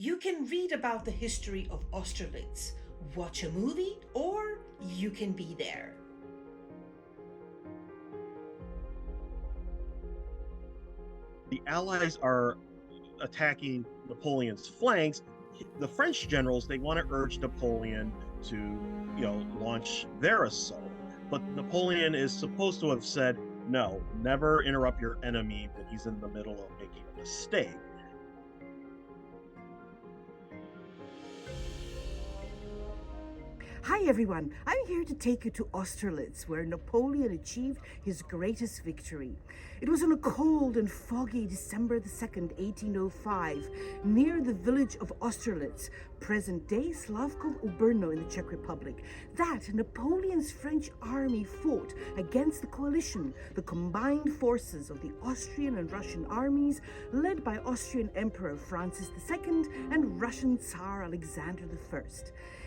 You can read about the history of Austerlitz, watch a movie, or you can be there. The Allies are attacking Napoleon's flanks. The French generals, they want to urge Napoleon to, launch their assault. But Napoleon is supposed to have said, no, never interrupt your enemy when he's in the middle of making a mistake. Hi everyone, I'm here to take you to Austerlitz, where Napoleon achieved his greatest victory. It was on a cold and foggy December the 2nd, 1805, near the village of Austerlitz, present-day Slavkov-Ubrno in the Czech Republic, that Napoleon's French army fought against the coalition, the combined forces of the Austrian and Russian armies, led by Austrian Emperor Francis II and Russian Tsar Alexander I.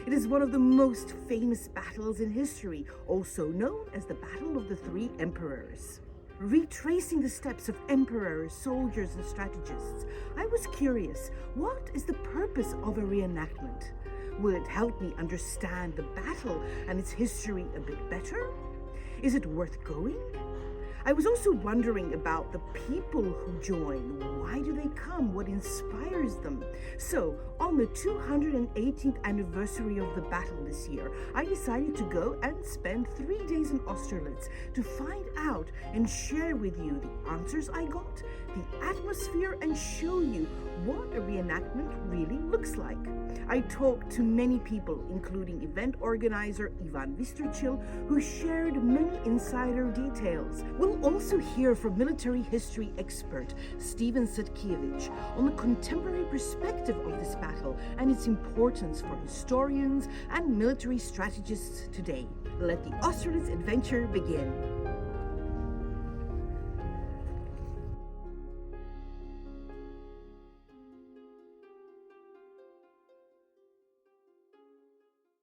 It is one of the most famous battles in history, also known as the Battle of the Three Emperors. Retracing the steps of emperors, soldiers, and strategists, I was curious, what is the purpose of a reenactment? Will it help me understand the battle and its history a bit better? Is it worth going? I was also wondering about the people who join. Why do they come? What inspires them? So, on the 218th anniversary of the battle this year, I decided to go and spend 3 days in Austerlitz to find out and share with you the answers I got, the atmosphere, and show you what a reenactment really looks like. I talked to many people, including event organizer Ivan Vystrcil, who shared many insider details. We'll also hear from military history expert Stephen Satkiewicz on the contemporary perspective of this battle and its importance for historians and military strategists today. Let the Austerlitz adventure begin.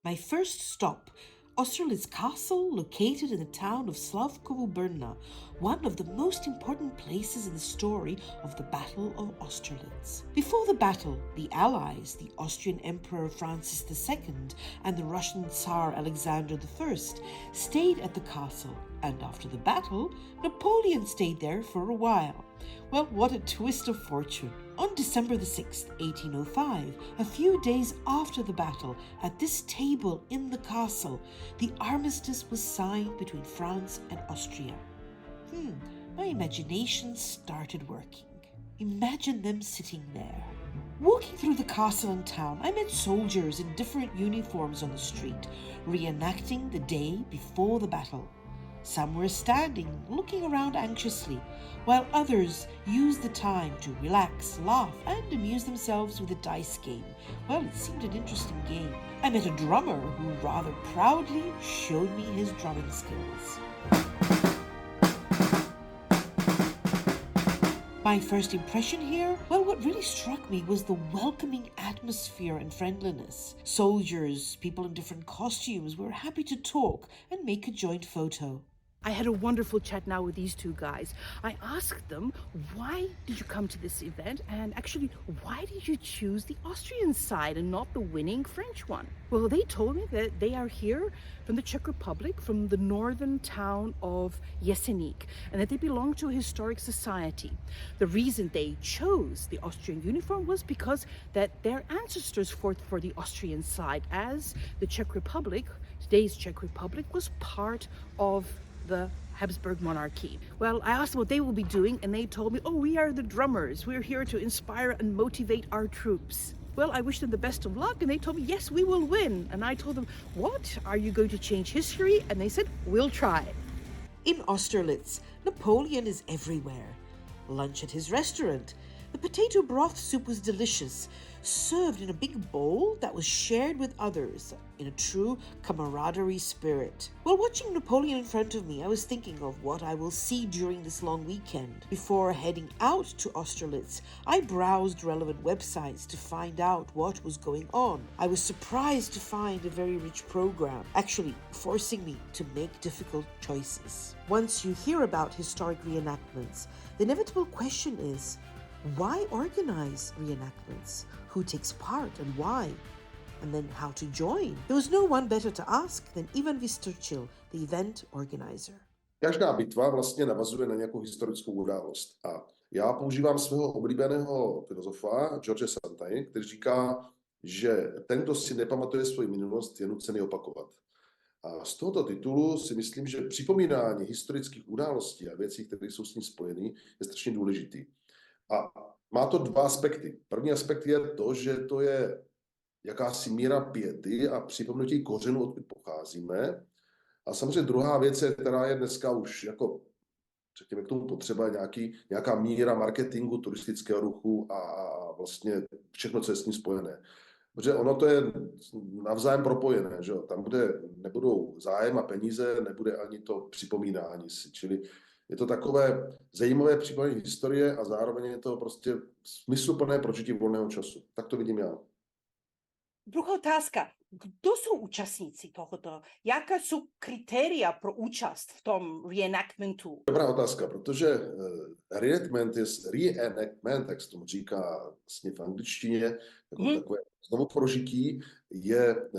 My first stop, Austerlitz Castle, located in the town of Slavkov-Ubrno, one of the most important places in the story of the Battle of Austerlitz. Before the battle, the Allies, the Austrian Emperor Francis II and the Russian Tsar Alexander I, stayed at the castle, and after the battle, Napoleon stayed there for a while. Well, what a twist of fortune. On December the 6th, 1805, a few days after the battle, at this table in the castle, the armistice was signed between France and Austria. My imagination started working. Imagine them sitting there. Walking through the castle and town, I met soldiers in different uniforms on the street, reenacting the day before the battle. Some were standing, looking around anxiously, while others used the time to relax, laugh, and amuse themselves with a dice game. Well, it seemed an interesting game. I met a drummer who rather proudly showed me his drumming skills. My first impression here, well, what really struck me was the welcoming atmosphere and friendliness. Soldiers, people in different costumes were happy to talk and make a joint photo. I had a wonderful chat now with these two guys. I asked them, why did you come to this event? And actually, why did you choose the Austrian side and not the winning French one? Well, they told me that they are here from the Czech Republic, from the northern town of Jeseník, and that they belong to a historic society. The reason they chose the Austrian uniform was because that their ancestors fought for the Austrian side, as the Czech Republic, today's Czech Republic, was part of the Habsburg monarchy. Well, I asked them what they will be doing, and they told me, we are the drummers. We're here to inspire and motivate our troops. Well, I wished them the best of luck, and they told me, yes, we will win. And I told them, what? Are you going to change history? And they said, we'll try. In Austerlitz, Napoleon is everywhere. Lunch at his restaurant. The potato broth soup was delicious, served in a big bowl that was shared with others in a true camaraderie spirit. While watching Napoleon in front of me, I was thinking of what I will see during this long weekend. Before heading out to Austerlitz, I browsed relevant websites to find out what was going on. I was surprised to find a very rich program, actually forcing me to make difficult choices. Once you hear about historic reenactments, the inevitable question is, why organize reenactments? who takes part and why, and then how to join. There was no one better to ask than Ivan Vystrcil, the event organizer. Každá bitva vlastně navazuje na nějakou historickou událost. A já používám svého oblíbeného filozofa, George Santay, který říká, že ten, kdo si nepamatuje svoji minulost, je nucený opakovat. A z tohoto titulu si myslím, že připomínání historických událostí a věcí, které jsou s ní spojeny, je strašně důležitý. A má to dva aspekty. První aspekt je to, že to je jakási míra piety a připomenutí kořenů, odkud pocházíme. A samozřejmě druhá věc, která je dneska už jako, řekněme, k tomu potřeba nějaká míra marketingu, turistického ruchu a vlastně všechno, co je s tím spojené. Protože ono to je navzájem propojené, že jo? Tam, kde nebudou zájem a peníze, nebude ani to připomínání si. Čili je to takové zajímavé připomínání historie a zároveň je to prostě smysluplné prožití volného času. Tak to vidím já. Druhá otázka. Kdo jsou účastníci tohoto? Jaká jsou kritéria pro účast v tom reenactmentu? Dobrá otázka, protože reenactment, jak se tomu říká vlastně v angličtině, jako takové znovu prožití, je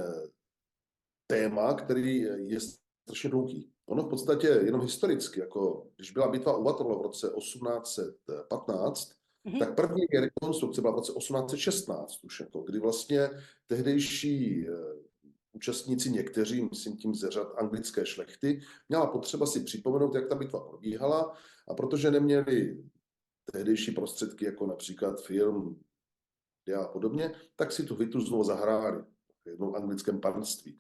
téma, který je strašně dlouhý. Ono v podstatě jenom historicky, jako když byla bitva u Waterloo v roce 1815, tak první rekonstrukce byla v roce 1816, už jako, kdy vlastně tehdejší účastníci někteří, myslím tím ze řad anglické šlechty, měla potřeba si připomenout, jak ta bitva probíhala, a protože neměli tehdejší prostředky, jako například film a podobně, tak si tu bitvu znovu zahráli v jednom anglickém panství.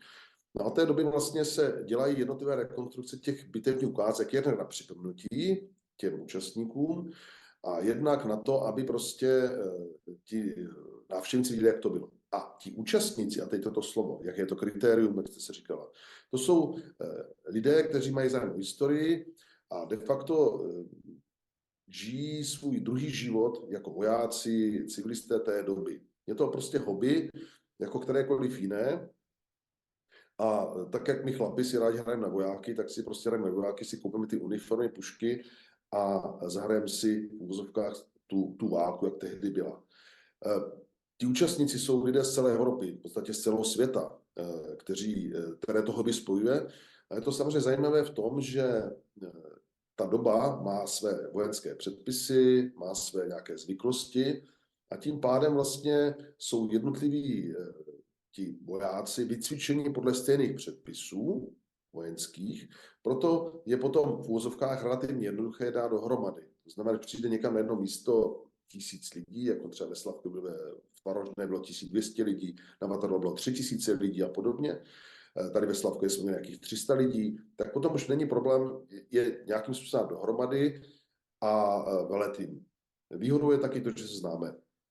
No a té doby vlastně se dělají jednotlivé rekonstrukce těch bitevních ukázek, jednak na připomenutí těm účastníkům, a jednak na to, aby prostě ti návštěvníci viděli, jak to bylo. A ti účastníci, a teď toto slovo, jak je to kritérium, jak jste se říkala, to jsou lidé, kteří mají zájem o historii a de facto žijí svůj druhý život jako vojáci, civilisté té doby. Je to prostě hobby, jako kterékoliv jiné. A tak, jak my chlapi si rádi hrajeme na vojáky, tak si prostě hrajeme na vojáky, si koupíme ty uniformy, pušky a zahrajeme si v uvozovkách tu válku, jak tehdy byla. Ti účastníci jsou lidé z celé Evropy, v podstatě z celého světa, které to hobby spojuje. A je to samozřejmě zajímavé v tom, že ta doba má své vojenské předpisy, má své nějaké zvyklosti a tím pádem vlastně jsou jednotliví ti vojáci vycvičení podle stejných předpisů vojenských, proto je potom v úvozovkách relativně jednoduché dát dohromady. To znamená, že přijde někam na jedno místo 1000 lidí, jako třeba ve Slavku v Parožné bylo 1200 lidí, na Waterloo bylo 3000 lidí a podobně. Tady ve Slavku jsme nějakých 300 lidí, tak potom už není problém je nějakým způsobem dohromady a veletým. Výhodou je taky to, že se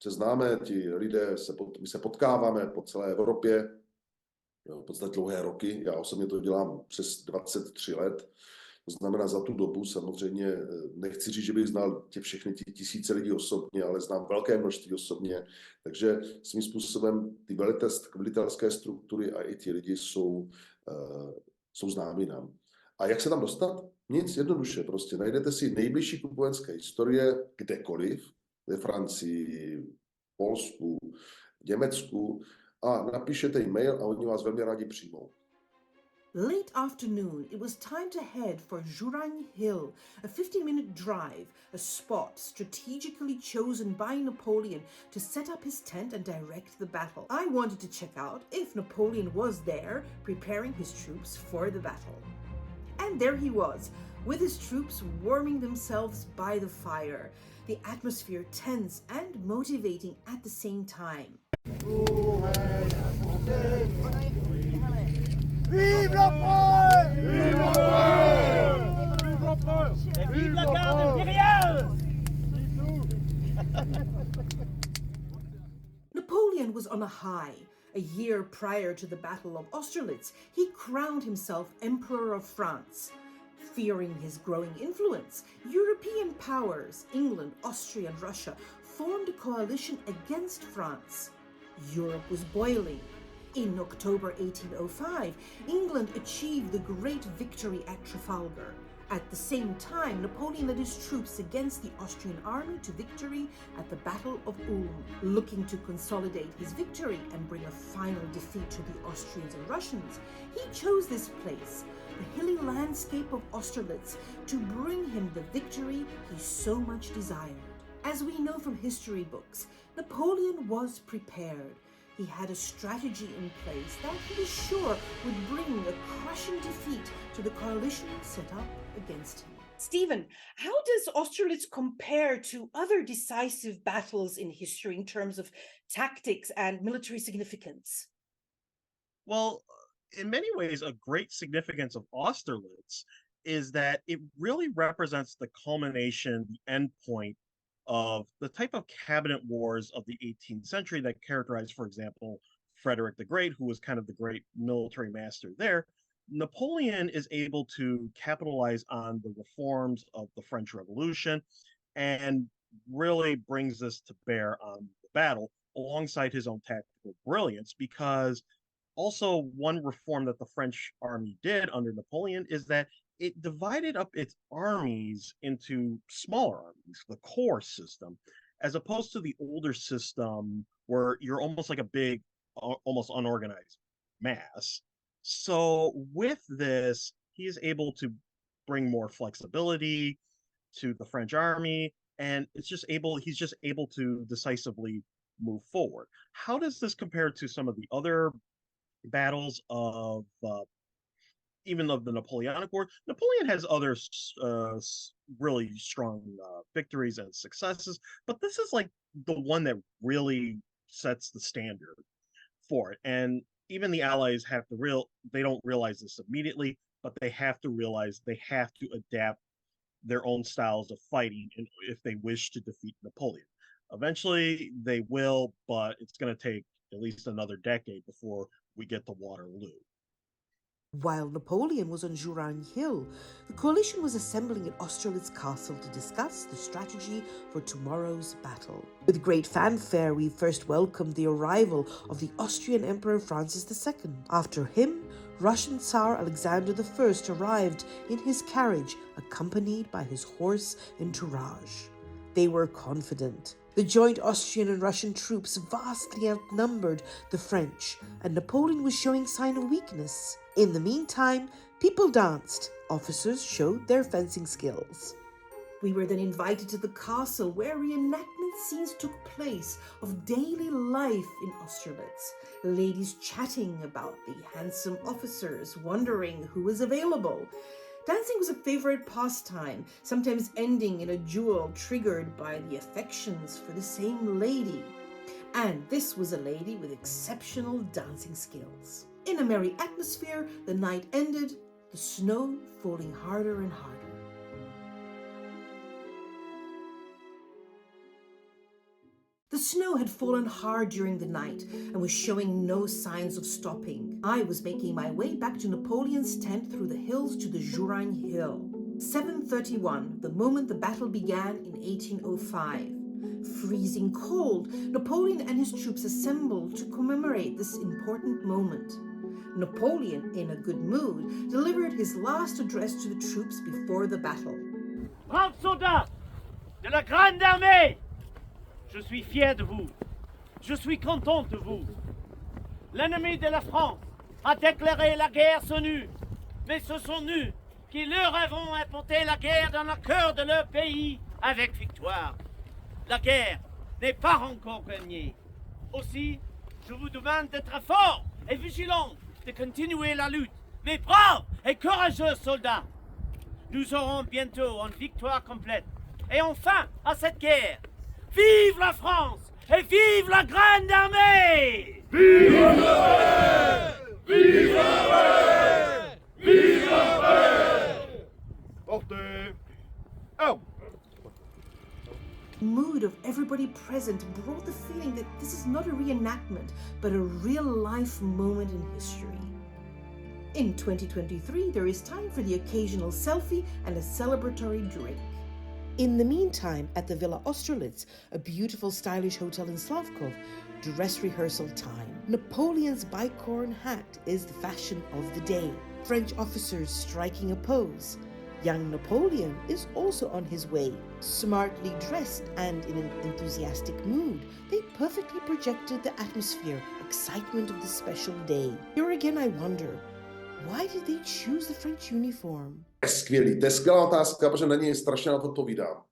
známe, ti lidé, my se potkáváme po celé Evropě, v podstatě dlouhé roky. Já osobně to dělám přes 23 let. To znamená, za tu dobu samozřejmě nechci říct, že bych znal všechny ty tisíce lidí osobně, ale znám velké množství osobně. Takže svým způsobem ty velitelské struktury a i ti lidi jsou známí nám. A jak se tam dostat? Nic, jednoduše. Prostě najdete si nejbližší klub vojenské historie kdekoliv, ve Francii, v Polsku, v Německu, a napíšete e-mail a oni vás velmi rádi přijmou. Late afternoon, it was time to head for Juran Hill, a 15-minute drive, a spot strategically chosen by Napoleon to set up his tent and direct the battle. I wanted to check out if Napoleon was there, preparing his troops for the battle. And there he was, with his troops warming themselves by the fire, the atmosphere tense and motivating at the same time. Vive la France! Vive la France! Vive la France! Et vive la garde impériale! Napoleon was on a high. A year prior to the Battle of Austerlitz, he crowned himself Emperor of France. Fearing his growing influence, European powers, England, Austria, and Russia, formed a coalition against France. Europe was boiling. In October 1805, England achieved the great victory at Trafalgar. At the same time, Napoleon led his troops against the Austrian army to victory at the Battle of Ulm, looking to consolidate his victory and bring a final defeat to the Austrians and Russians. He chose this place, the hilly landscape of Austerlitz, to bring him the victory he so much desired. As we know from history books, Napoleon was prepared. He had a strategy in place that he was sure would bring a crushing defeat to the coalition set up against him. Stephen, how does Austerlitz compare to other decisive battles in history in terms of tactics and military significance? Well, in many ways, a great significance of Austerlitz is that it really represents the culmination, the end point of the type of cabinet wars of the 18th century that characterized, for example, Frederick the Great, who was kind of the great military master there. Napoleon is able to capitalize on the reforms of the French Revolution and really brings this to bear on the battle alongside his own tactical brilliance, because also one reform that the French army did under Napoleon is that it divided up its armies into smaller armies, the corps system, as opposed to the older system where you're almost like a big, almost unorganized mass. So with this, he is able to bring more flexibility to the French army, and he's just able to decisively move forward. How does this compare to some of the other battles of even of the Napoleonic War? Napoleon has other really strong victories and successes, but this is like the one that really sets the standard for it. And even the Allies they don't realize this immediately, but they have to realize they have to adapt their own styles of fighting if they wish to defeat Napoleon. Eventually they will, but it's going to take at least another decade before we get to Waterloo. While Napoleon was on Juran Hill, the coalition was assembling at Austerlitz Castle to discuss the strategy for tomorrow's battle. With great fanfare, we first welcomed the arrival of the Austrian Emperor Francis II. After him, Russian Tsar Alexander I arrived in his carriage, accompanied by his horse entourage. They were confident. The joint Austrian and Russian troops vastly outnumbered the French, and Napoleon was showing sign of weakness. In the meantime, people danced. Officers showed their fencing skills. We were then invited to the castle where reenactment scenes took place of daily life in Austerlitz. Ladies chatting about the handsome officers, wondering who was available. Dancing was a favorite pastime, sometimes ending in a duel triggered by the affections for the same lady. And this was a lady with exceptional dancing skills. In a merry atmosphere, the night ended, the snow falling harder and harder. The snow had fallen hard during the night and was showing no signs of stopping. I was making my way back to Napoleon's tent through the hills to the Juran Hill. 7:31, the moment the battle began in 1805. Freezing cold, Napoleon and his troops assembled to commemorate this important moment. Napoleon, in a good mood, delivered his last address to the troops before the battle. Braves soldats de la Grande Armée, je suis fier de vous. Je suis content de vous. L'ennemi de la France a déclaré la guerre sur nous, mais ce sont nous qui leur avons apporté la guerre dans le cœur de leur pays avec victoire. La guerre n'est pas encore gagnée. Aussi, je vous demande d'être forts et vigilants, de continuer la lutte. Mes braves et courageux soldats, nous aurons bientôt une victoire complète. Et enfin, à cette guerre, vive la France et vive la Grande Armée! Vive la paix! Vive la paix! Vive la paix! Portez! Oh! The mood of everybody present brought the feeling that this is not a reenactment, but a real-life moment in history. In 2023, there is time for the occasional selfie and a celebratory drink. In the meantime, at the Villa Austerlitz, a beautiful stylish hotel in Slavkov, dress rehearsal time. Napoleon's bicorn hat is the fashion of the day. French officers striking a pose. Young Napoleon is also on his way, smartly dressed and in an enthusiastic mood. They perfectly projected the atmosphere, excitement of this special day. Here again I wonder, why did they choose the French uniform? Skvělý, to je skvělá otázka, protože na něj strašně na to odpovídám.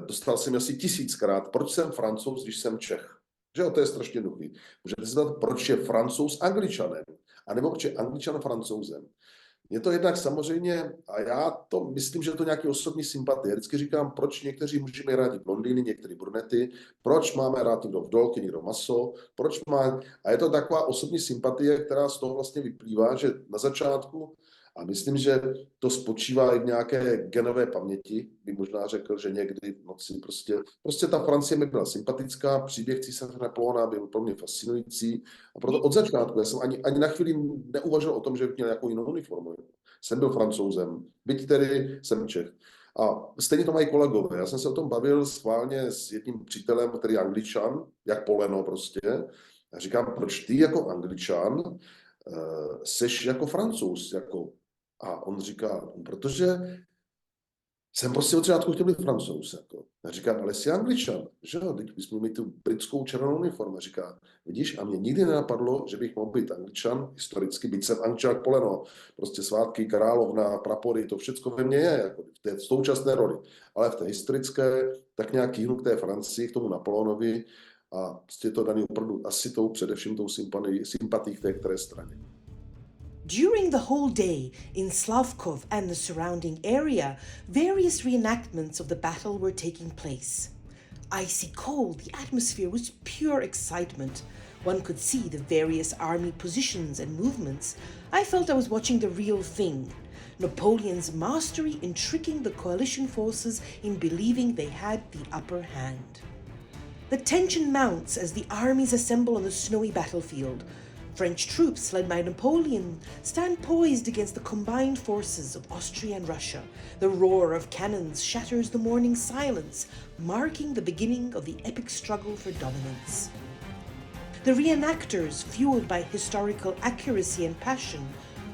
Dostal jsem asi 1000krát, proč jsem Francouz, když jsem Čech. Že jo, to je strašně jednoduchý. Můžete si dát, proč je Francouz Angličanem, anebo proč je Angličan Francouzem. Je to jednak samozřejmě, a já to myslím, že je to nějaký osobní sympatie. Vždycky říkám, proč někteří muži mají rádi blondýny, některý brunety, proč máme rád někdo vdolky, někdo maso, proč má... A je to taková osobní sympatie, která z toho vlastně vyplývá, že na začátku, a myslím, že to spočívá i v nějaké genové paměti, by možná řekl, že někdy v noci prostě ta Francie mi byla sympatická, příběh císaře Napoleona byl pro mě fascinující a proto od začátku, já jsem ani na chvíli neuvažoval o tom, že bych měl nějakou jinou uniformu. Jsem byl Francouzem, byť tedy jsem Čech. A stejně to mají kolegové. Já jsem se o tom bavil schválně s jedním přítelem, který je Angličan, jak poleno prostě. A říkám, proč ty jako Angličan seš jako Francouz, jako... A on říká, protože jsem prostě od začátku chtěl být Francouz. Jako. A říkám, ale jsi Angličan, že jo, teď bychom mít tu britskou červenou uniformu. A říká, vidíš, a mě nikdy nenapadlo, že bych mohl být Angličan, historicky, byť jsem Angličan poleno, prostě svátky, královna, prapory, to všecko ve mně je, jako v té současné roli. Ale v té historické, tak nějak jihnu k té Francii, k tomu Napoleonovi a prostě to daný opravdu asi především tou sympatií k té které straně. During the whole day, in Slavkov and the surrounding area, various reenactments of the battle were taking place. Icy cold, the atmosphere was pure excitement. One could see the various army positions and movements. I felt I was watching the real thing. Napoleon's mastery in tricking the coalition forces in believing they had the upper hand. The tension mounts as the armies assemble on the snowy battlefield. French troops, led by Napoleon, stand poised against the combined forces of Austria and Russia. The roar of cannons shatters the morning silence, marking the beginning of the epic struggle for dominance. The reenactors, fueled by historical accuracy and passion,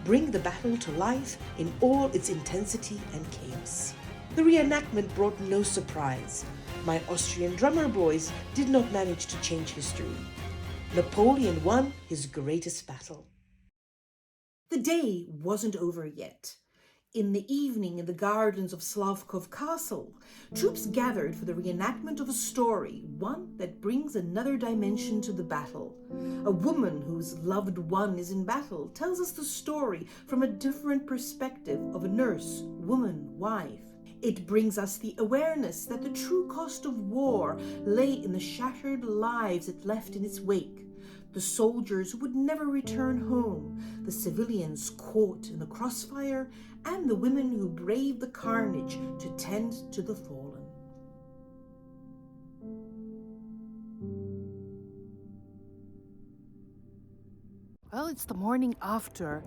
bring the battle to life in all its intensity and chaos. The reenactment brought no surprise. My Austrian drummer boys did not manage to change history. Napoleon won his greatest battle. The day wasn't over yet. In the evening, in the gardens of Slavkov Castle, troops gathered for the reenactment of a story, one that brings another dimension to the battle. A woman whose loved one is in battle tells us the story from a different perspective of a nurse, woman, wife. It brings us the awareness that the true cost of war lay in the shattered lives it left in its wake. The soldiers who would never return home, the civilians caught in the crossfire, and the women who braved the carnage to tend to the fallen. Well, it's the morning after.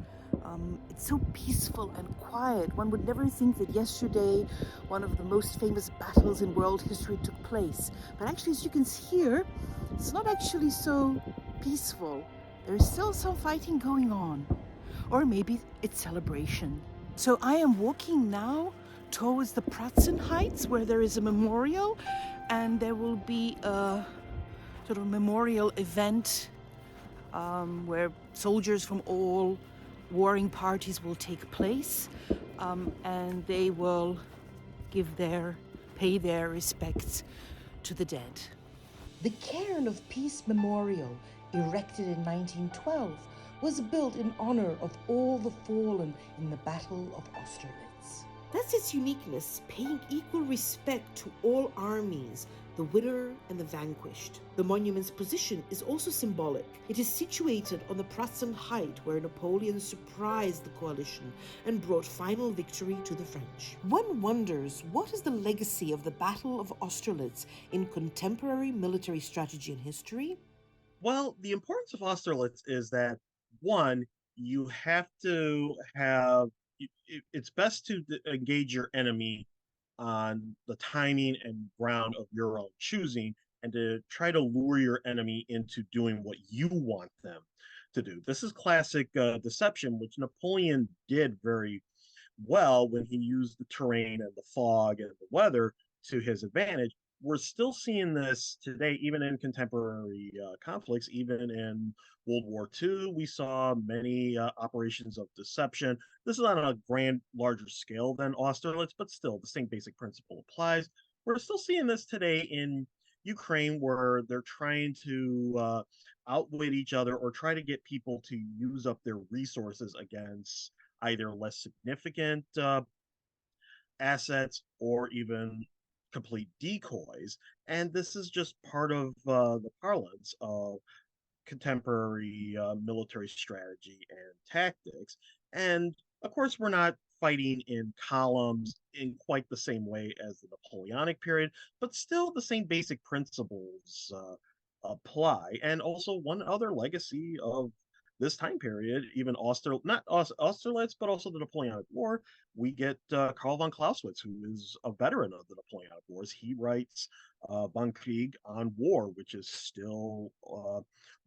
It's so peaceful and quiet. One would never think that yesterday one of the most famous battles in world history took place. But actually, as you can hear, it's not actually so peaceful. There's still some fighting going on. Or maybe it's celebration. So I am walking now towards the Pratzen Heights, where there is a memorial, and there will be a sort of memorial event where soldiers from all warring parties will take place, and they will pay their respects to the dead. The Cairn of Peace Memorial, erected in 1912, was built in honor of all the fallen in the Battle of Austerlitz. That's its uniqueness, paying equal respect to all armies, the winner and the vanquished. The monument's position is also symbolic. It is situated on the Pratzen Height, where Napoleon surprised the coalition and brought final victory to the French. One wonders, what is the legacy of the Battle of Austerlitz in contemporary military strategy and history? Well, the importance of Austerlitz is that, one, you have to have, it's best to engage your enemy on the timing and ground of your own choosing, and to try to lure your enemy into doing what you want them to do. This is classic deception, which Napoleon did very well when he used the terrain and the fog and the weather to his advantage. We're still seeing this today, even in contemporary conflicts. Even in World War II, we saw many operations of deception. This is on a larger scale than Austerlitz, but still the same basic principle applies. We're still seeing this today in Ukraine, where they're trying to outwit each other or try to get people to use up their resources against either less significant assets or even complete decoys. And this is just part of the parlance of contemporary military strategy and tactics. And of course, we're not fighting in columns in quite the same way as the Napoleonic period, but still the same basic principles apply. And also one other legacy of this time period, even Austerlitz, but also the Napoleonic War, we get Karl von Clausewitz, who is a veteran of the Napoleonic Wars. He writes Von Krieg on War, which is still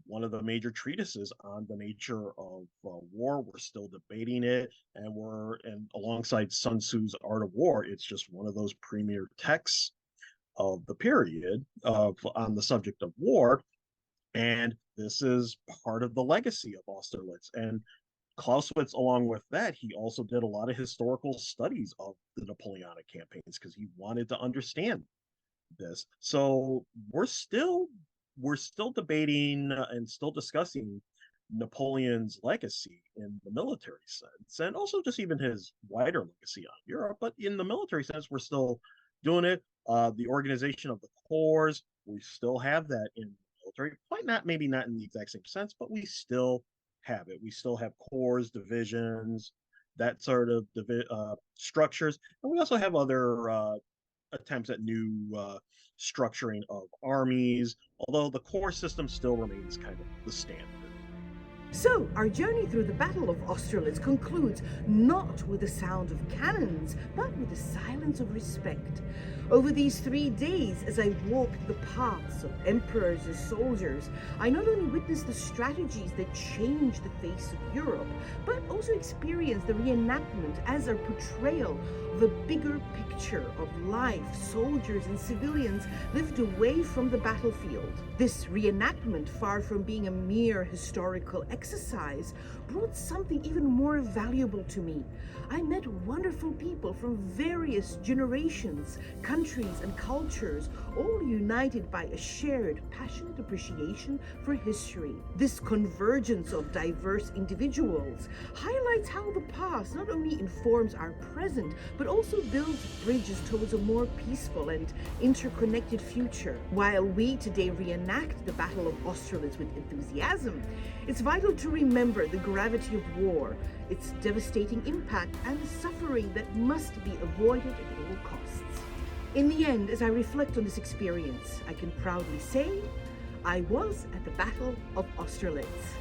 one of the major treatises on the nature of war. We're still debating it, and alongside Sun Tzu's Art of War, it's just one of those premier texts of the period on the subject of war. And this is part of the legacy of Austerlitz. And Clausewitz, along with that, he also did a lot of historical studies of the Napoleonic campaigns because he wanted to understand this. So we're still debating and still discussing Napoleon's legacy in the military sense, and also just even his wider legacy on Europe. But in the military sense, we're still doing it. The organization of the corps, we still have that in military, maybe not in the exact same sense, but we still have it. We still have corps, divisions, that sort of structures, and we also have other attempts at new structuring of armies, although the corps system still remains kind of the standard. So, our journey through the Battle of Austerlitz concludes not with the sound of cannons, but with the silence of respect. Over these 3 days, as I walked the paths of emperors and soldiers, I not only witnessed the strategies that changed the face of Europe, but also experienced the reenactment as a portrayal of a bigger picture of life soldiers and civilians lived away from the battlefield. This reenactment, far from being a mere historical exercise, brought something even more valuable to me. I met wonderful people from various generations, countries, and cultures, all united by a shared, passionate appreciation for history. This convergence of diverse individuals highlights how the past not only informs our present, but also builds bridges towards a more peaceful and interconnected future. While we today reenact the Battle of Austerlitz with enthusiasm, it's vital to remember the gravity of war, its devastating impact, and the suffering that must be avoided at all costs. In the end, as I reflect on this experience, I can proudly say I was at the Battle of Austerlitz.